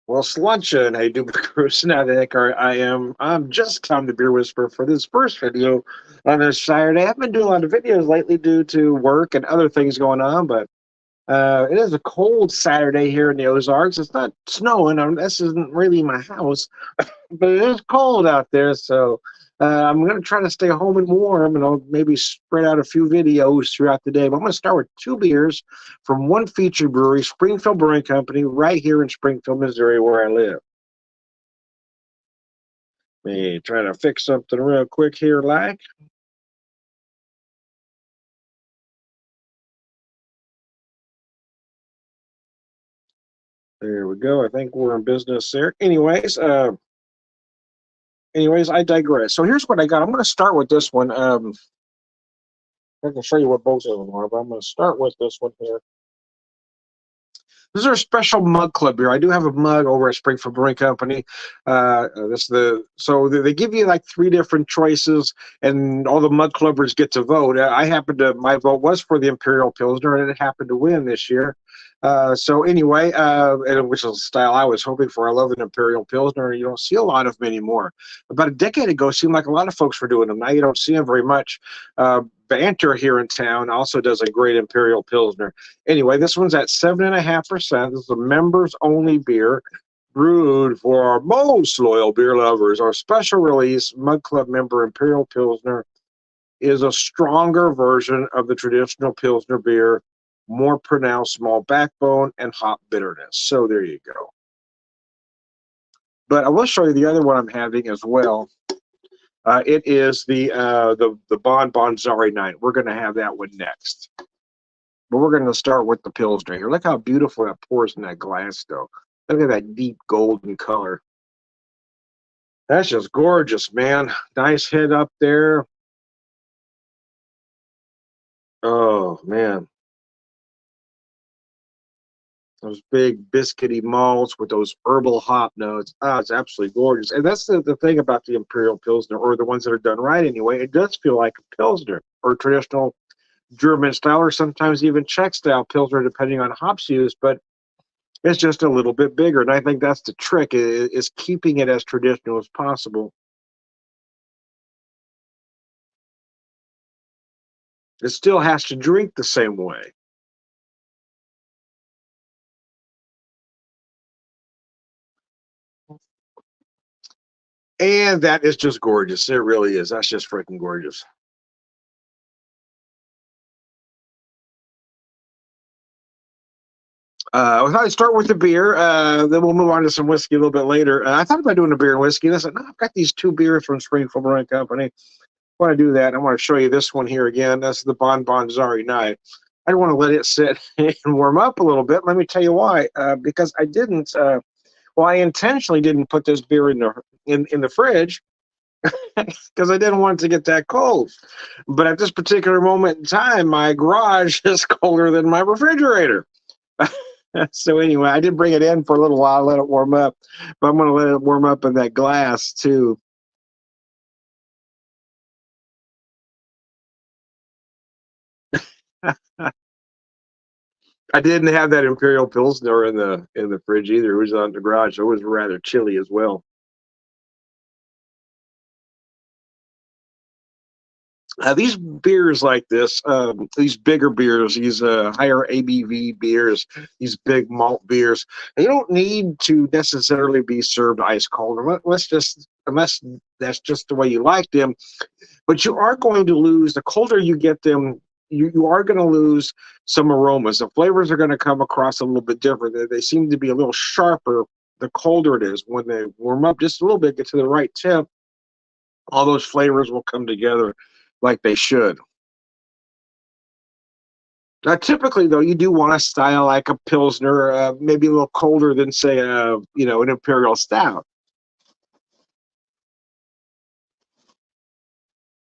Well, Sluncha and Hey Duper Cruise, now the heck I'm just Tom the Beer Whisperer for this first video on this Saturday. I've been doing a lot of videos lately due to work and other things going on, but it is a cold Saturday here in the Ozarks. It's not snowing. This isn't really my house, but it is cold out there. So I'm going to try to stay home and warm, and I'll maybe spread out a few videos throughout the day. But I'm going to start with two beers from one featured brewery, Springfield Brewing Company, right here in Springfield, Missouri, where I live. Me try to fix something real quick here, like. There we go. I think we're in business there. Anyways, I digress. So here's what I got. I'm going to start with this one. I can show you what both of them are, but I'm going to start with this one here. This is our special mug club beer. I do have a mug over at Springfield Brewing Company. They give you like three different choices, and all the mug clubbers get to vote. My vote was for the Imperial Pilsner, and it happened to win this year. Which is the style I was hoping for. I love an Imperial Pilsner. You don't see a lot of them anymore. About a decade ago, it seemed like a lot of folks were doing them. Now you don't see them very much. Banter here in town also does a great Imperial Pilsner. Anyway, this one's at 7.5%. This is a members-only beer brewed for our most loyal beer lovers. Our special release Mug Club member Imperial Pilsner is a stronger version of the traditional Pilsner beer, more pronounced small backbone and hop bitterness. So there you go. But I will show you the other one I'm having as well. It is the Bon Tsarry night. We're going to have that one next. But we're going to start with the Pilsner here. Look how beautiful that pours in that glass, though. Look at that deep golden color. That's just gorgeous, man. Nice head up there. Oh, man. Those big biscuity malts with those herbal hop notes. Ah, it's absolutely gorgeous. And that's the thing about the Imperial Pilsner, or the ones that are done right anyway. It does feel like a Pilsner or traditional German style, or sometimes even Czech style Pilsner, depending on hops used. But it's just a little bit bigger. And I think that's the trick, is keeping it as traditional as possible. It still has to drink the same way. And that is just gorgeous. It really is. That's just freaking gorgeous. I thought I'd start with the beer. Then we'll move on to some whiskey a little bit later. I thought about doing a beer and whiskey. And I said, no, I've got these two beers from Springfield Brewing Company. I want to do that. I want to show you this one here again. That's the Bon Tsarry night. I want to let it sit and warm up a little bit. Let me tell you why. Because I didn't. I intentionally didn't put this beer in the fridge because I didn't want it to get that cold. But at this particular moment in time, my garage is colder than my refrigerator. So anyway, I did bring it in for a little while, let it warm up, but I'm going to let it warm up in that glass too. I didn't have that Imperial Pilsner in the fridge either. It was on the garage, so it was rather chilly as well. These beers like this, these bigger beers, these higher ABV beers, these big malt beers, they don't need to necessarily be served ice cold. Unless that's just the way you like them. But you are going to lose, the colder you get them, you are going to lose some aromas. The flavors are going to come across a little bit different. They seem to be a little sharper the colder it is. When they warm up just a little bit, get to the right temp, all those flavors will come together like they should. Now, typically, though, you do want a style like a Pilsner, maybe a little colder than, say, an Imperial Stout.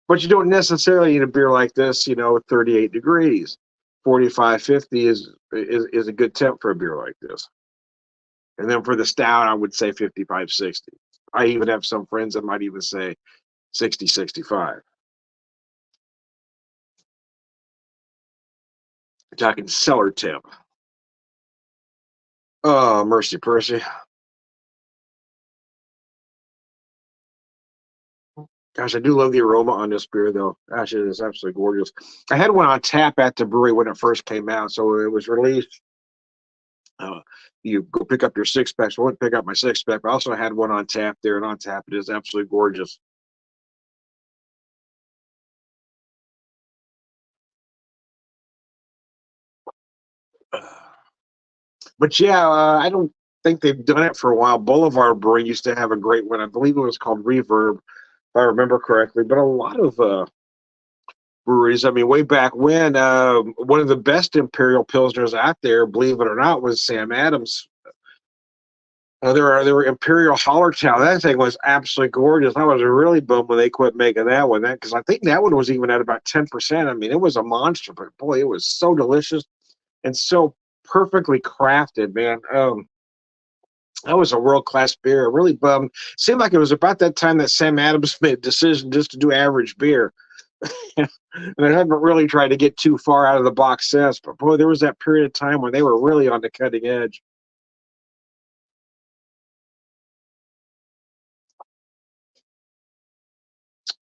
But you don't necessarily need a beer like this, 38 degrees. 45, 50 is a good temp for a beer like this. And then for the stout, I would say 55, 60. I even have some friends that might even say 60, 65. We're talking cellar temp. Oh, mercy, Percy. Gosh, I do love the aroma on this beer, though. Gosh, it is absolutely gorgeous. I had one on tap at the brewery when it first came out, so it was released. Uh, you go pick up your six pack. So I went pick up my six pack. I also had one on tap there, and on tap it is absolutely gorgeous. But yeah, I don't think they've done it for a while. Boulevard Brewing used to have a great one. I believe it was called Reverb, if I remember correctly. But a lot of breweries, I mean, way back when, one of the best Imperial Pilsners out there, believe it or not, was Sam Adams. There were Imperial Hallertau. That thing was absolutely gorgeous. I was really bummed when they quit making that one. That because I think that one was even at about 10%. I mean, it was a monster, but boy, it was so delicious and so perfectly crafted, man. That was a world class beer. Really bummed. Seemed like it was about that time that Sam Adams made a decision just to do average beer. And I haven't really tried to get too far out of the box since. But boy, there was that period of time when they were really on the cutting edge.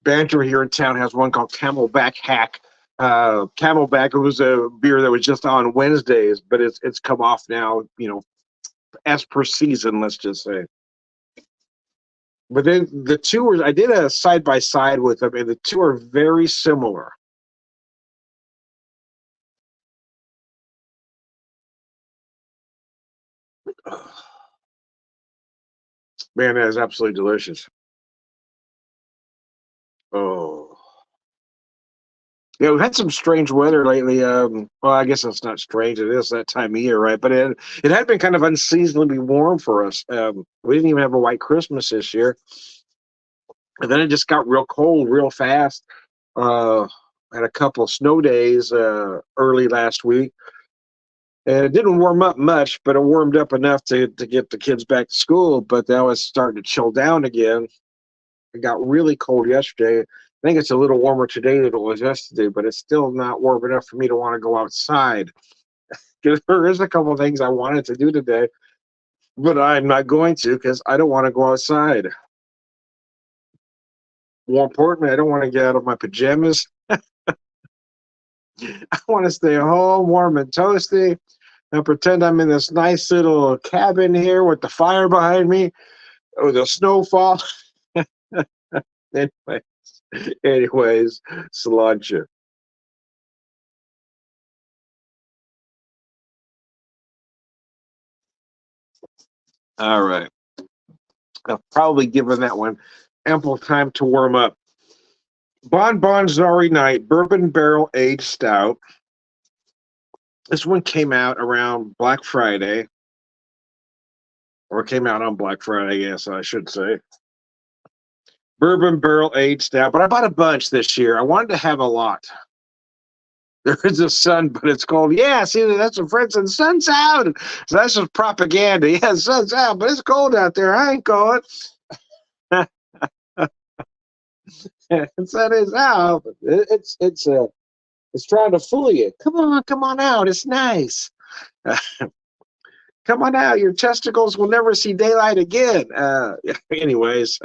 Banter here in town has one called Camelback Hack. Camelback, it was a beer that was just on Wednesdays, but it's come off now, as per season, let's just say. But then the two were, I did a side by side with them, and the two are very similar. Man, that is absolutely delicious. Oh. Yeah, we've had some strange weather lately. Well, I guess it's not strange. It is that time of year, right? But it had been kind of unseasonably warm for us. We didn't even have a white Christmas this year, and then it just got real cold real fast. Uh, had a couple of snow days early last week, and it didn't warm up much, but it warmed up enough to get the kids back to school. But now it's starting to chill down again. It got really cold yesterday. I think it's a little warmer today than it was yesterday, but it's still not warm enough for me to want to go outside. Because there is a couple of things I wanted to do today, but I'm not going to because I don't want to go outside. More importantly, I don't want to get out of my pajamas. I want to stay home, warm and toasty, and pretend I'm in this nice little cabin here with the fire behind me, with the snowfall. Anyway, anyways, cilantro. All right. I've probably given that one ample time to warm up. Bon Bon Tsarry Night Bourbon Barrel Aged Stout. This one came out around Black Friday, or came out on Black Friday, I guess I should say. Bourbon Barrel Aged Stout, but I bought a bunch this year. I wanted to have a lot. There is a sun, but it's cold. Yeah, see, that's what Fred said. Sun's out. So that's just propaganda. Yeah, sun's out, but it's cold out there. I ain't going. Sun is out. It's trying to fool you. Come on out. It's nice. Come on out. Your testicles will never see daylight again. Anyways,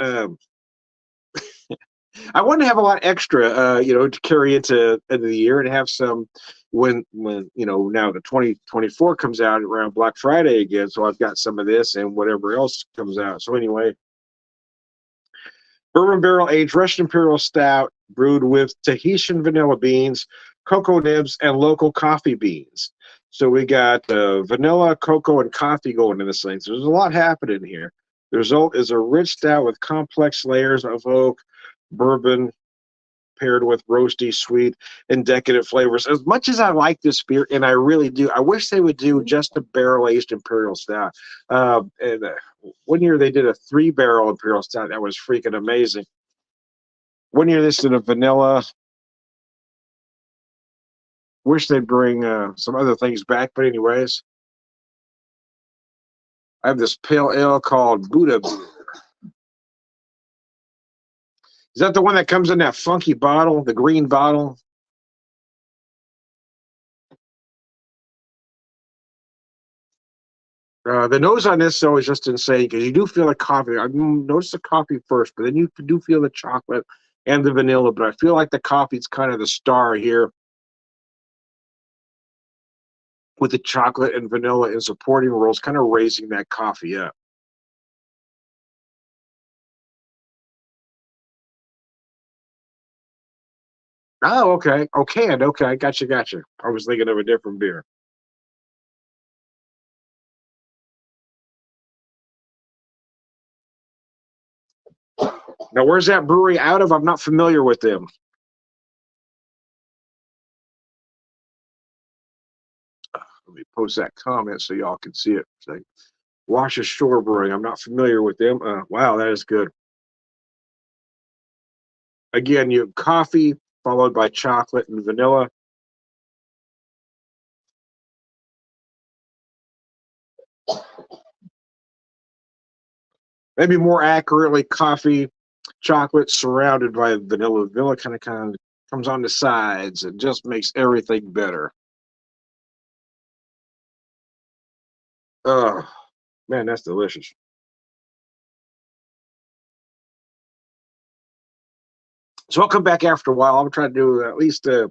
I want to have a lot extra, to carry into the year and have some when now the 2024 comes out around Black Friday again. So I've got some of this and whatever else comes out. So anyway, bourbon barrel aged Russian Imperial Stout brewed with Tahitian vanilla beans, cocoa nibs, and local coffee beans. So we got vanilla, cocoa, and coffee going in this thing. So there's a lot happening here. The result is a rich stout with complex layers of oak, bourbon, paired with roasty, sweet, and decadent flavors. As much as I like this beer, and I really do, I wish they would do just a barrel-aged Imperial Stout. And one year they did a 3-barrel Imperial Stout. That was freaking amazing. One year this did a vanilla. Wish they'd bring some other things back, but anyways, I have this pale ale called Buddha. Is that the one that comes in that funky bottle, the green bottle? The nose on this though is just insane because you do feel like coffee. I noticed the coffee first, but then you do feel the chocolate, and the vanilla, but I feel like the coffee's kind of the star here with the chocolate and vanilla in supporting roles, kind of raising that coffee up. Oh, okay. Oh, canned. Okay, gotcha, gotcha. I was thinking of a different beer. Now, where's that brewery out of? I'm not familiar with them. Let me post that comment so y'all can see it. It's like Wash Ashore Brewing. I'm not familiar with them. Wow, that is good. Again, you have coffee followed by chocolate and vanilla. Maybe more accurately, coffee, chocolate surrounded by vanilla. Vanilla kind of comes on the sides and just makes everything better. Oh, man, that's delicious. So I'll come back after a while. I'm trying to do at least I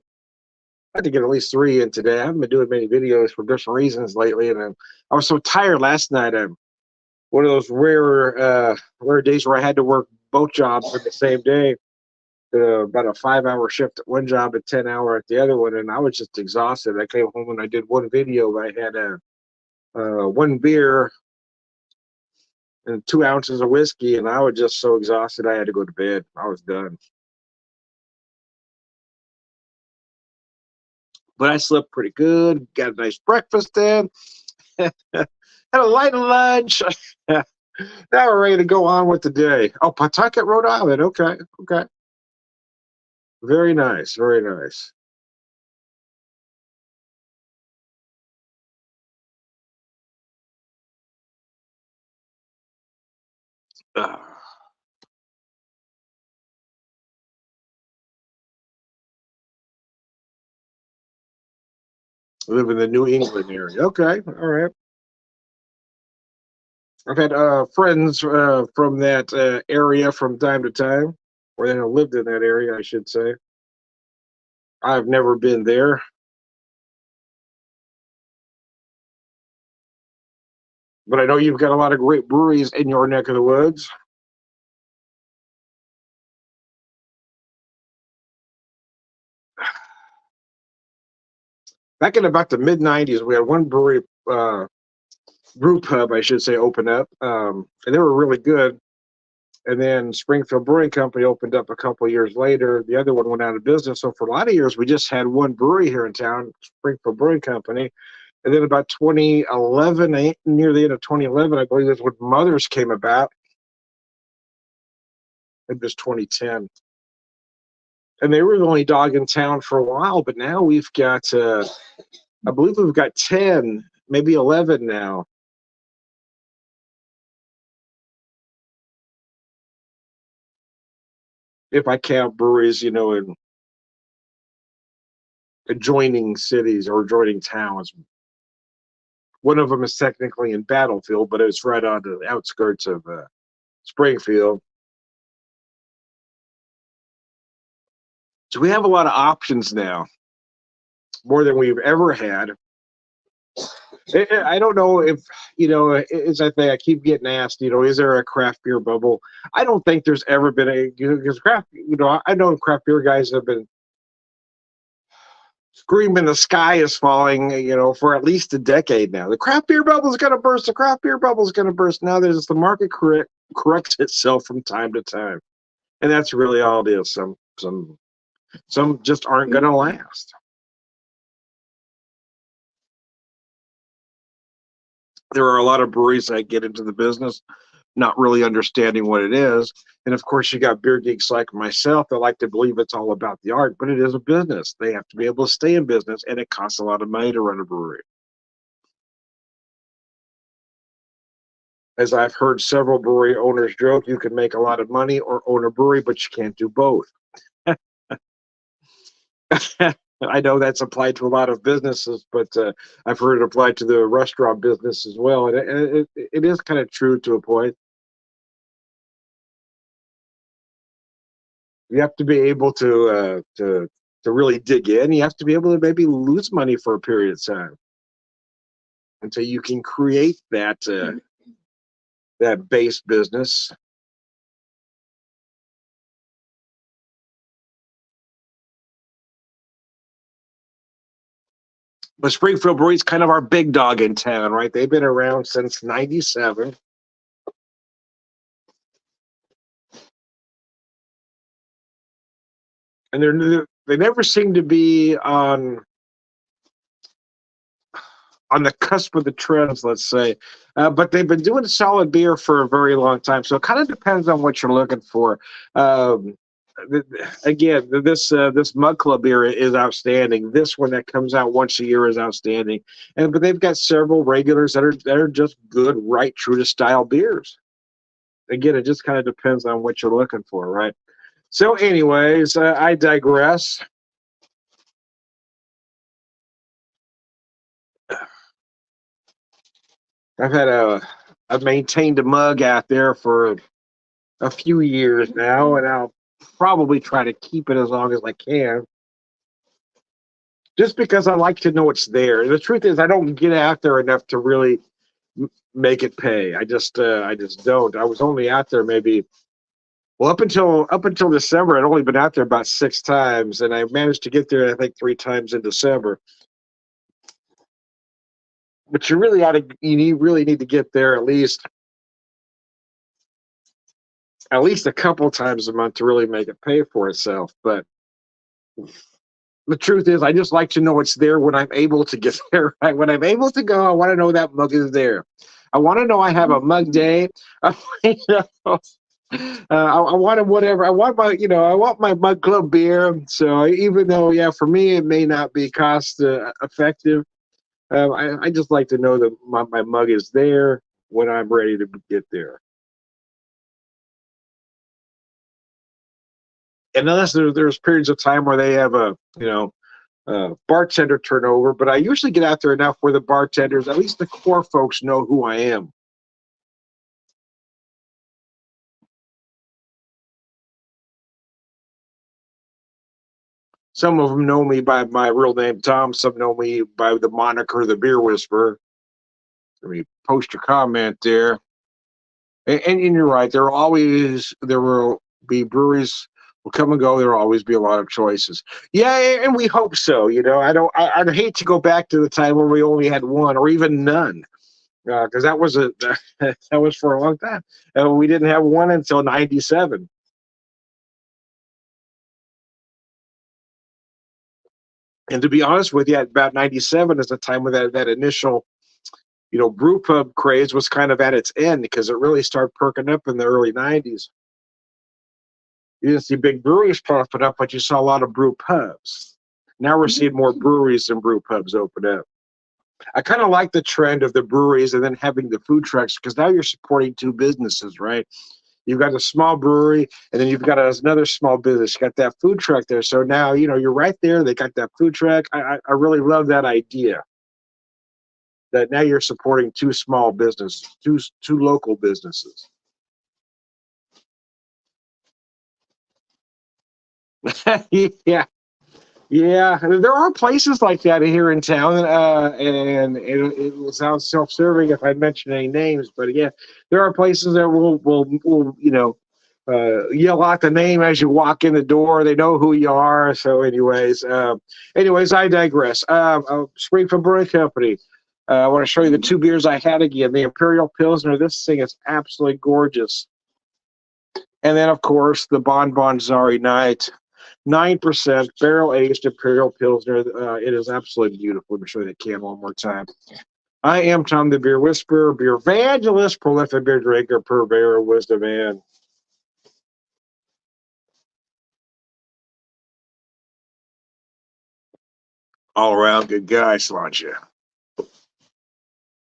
had to get at least 3 in today. I haven't been doing many videos for different reasons lately, and I was so tired last night. One of those rare days where I had to work both jobs in the same day. About a 5-hour shift at one job and 10-hour at the other one, and I was just exhausted. I came home and I did one video. I had one beer and 2 ounces of whiskey, and I was just so exhausted I had to go to bed. I was done. But I slept pretty good. Got a nice breakfast in. Had a light lunch. Now we're ready to go on with the day. Oh, Pawtucket, Rhode Island. Okay, okay. Very nice, very nice. Uh, live in the New England area. Okay, all right. I've had friends from that area from time to time, or they have lived in that area, I should say. I've never been there, but I know you've got a lot of great breweries in your neck of the woods. Back in about the mid '90s, we had one brewery, brew pub, I should say, open up, and they were really good. And then Springfield Brewing Company opened up a couple of years later. The other one went out of business. So for a lot of years, we just had one brewery here in town, Springfield Brewing Company. And then about 2011, near the end of 2011, I believe that's when Mothers came about. It was 2010. And they were the only dog in town for a while, but now we've got, I believe we've got 10, maybe 11 now. If I count breweries, in adjoining cities or adjoining towns. One of them is technically in Battlefield, but it's right on the outskirts of Springfield. So we have a lot of options now, more than we've ever had. I don't know if, as I think I keep getting asked, is there a craft beer bubble? I don't think there's ever been because I know craft beer guys have been screaming the sky is falling, for at least a decade now. The craft beer bubble is going to burst. The craft beer bubble is going to burst. Now there's the market corrects itself from time to time. And that's really all it is. Some just aren't going to last. There are a lot of breweries that get into the business not really understanding what it is. And of course, you got beer geeks like myself that like to believe it's all about the art, but it is a business. They have to be able to stay in business, and it costs a lot of money to run a brewery. As I've heard several brewery owners joke, you can make a lot of money or own a brewery, but you can't do both. I know that's applied to a lot of businesses, but I've heard it applied to the restaurant business as well. And it is kind of true to a point. You have to be able to really dig in. You have to be able to maybe lose money for a period of time until you can create that base business. But Springfield Brewery is kind of our big dog in town, right? They've been around since '97, and they never seem to be on the cusp of the trends, let's say. But they've been doing solid beer for a very long time. So it kind of depends on what you're looking for. Um, Again, this Mug Club beer is outstanding. This one that comes out once a year is outstanding. But they've got several regulars that are just good, right, true to style beers. Again, it just kind of depends on what you're looking for, right? So, anyways, I digress. I've had I've maintained a mug out there for a few years now, and I'll probably try to keep it as long as I can, just because I like to know it's there. The truth is, I don't get out there enough to really make it pay. I just don't. I was only out there maybe well up until December. I'd only been out there about 6 times, and I managed to get there I think 3 times in December. But really need to get there at least a couple times a month to really make it pay for itself. But the truth is, I just like to know it's there when I'm able to get there. Right? When I'm able to go, I want to know that mug is there. I want to know I have a mug day. You know, I want whatever. I want my mug club beer. So even though, yeah, for me it may not be cost effective, I just like to know that my mug is there when I'm ready to get there. And unless there's periods of time where they have bartender turnover, but I usually get out there enough where the bartenders, at least the core folks, know who I am. Some of them know me by my real name, Tom. Some know me by the moniker, the Beer Whisperer. Let me post your comment there. And you're right. There will be breweries will come and go. There will always be a lot of choices. Yeah, and we hope so. I'd hate to go back to the time where we only had one or even none, because that was for a long time. We didn't have one until '97. And to be honest with you, at about '97 is the time when that initial brew pub craze was kind of at its end, because it really started perking up in the early '90s. You didn't see big breweries popping up, but you saw a lot of brew pubs. Now we're seeing more breweries than brew pubs open up. I kind of like the trend of the breweries and then having the food trucks, because now you're supporting two businesses, right? You've got a small brewery, and then you've got another small business. You got that food truck there. So now, you're right there. They got that food truck. I really love that idea, that now you're supporting two small businesses, two local businesses. Yeah. Yeah, there are places like that here in town, and it will sound self-serving if I mention any names, but yeah, there are places that will yell out the name as you walk in the door. They know who you are. So, anyways, I digress. Springfield Brewing Company. I want to show you the two beers I had again. The Imperial Pilsner. This thing is absolutely gorgeous. And then, of course, the Bon Tsarry Night. 9% barrel aged Imperial Pilsner. It is absolutely beautiful. Let me show you the can one more time. I am Tom the Beer Whisperer, beer evangelist, prolific beer drinker, purveyor of wisdom, and all around good guy, Sláinte.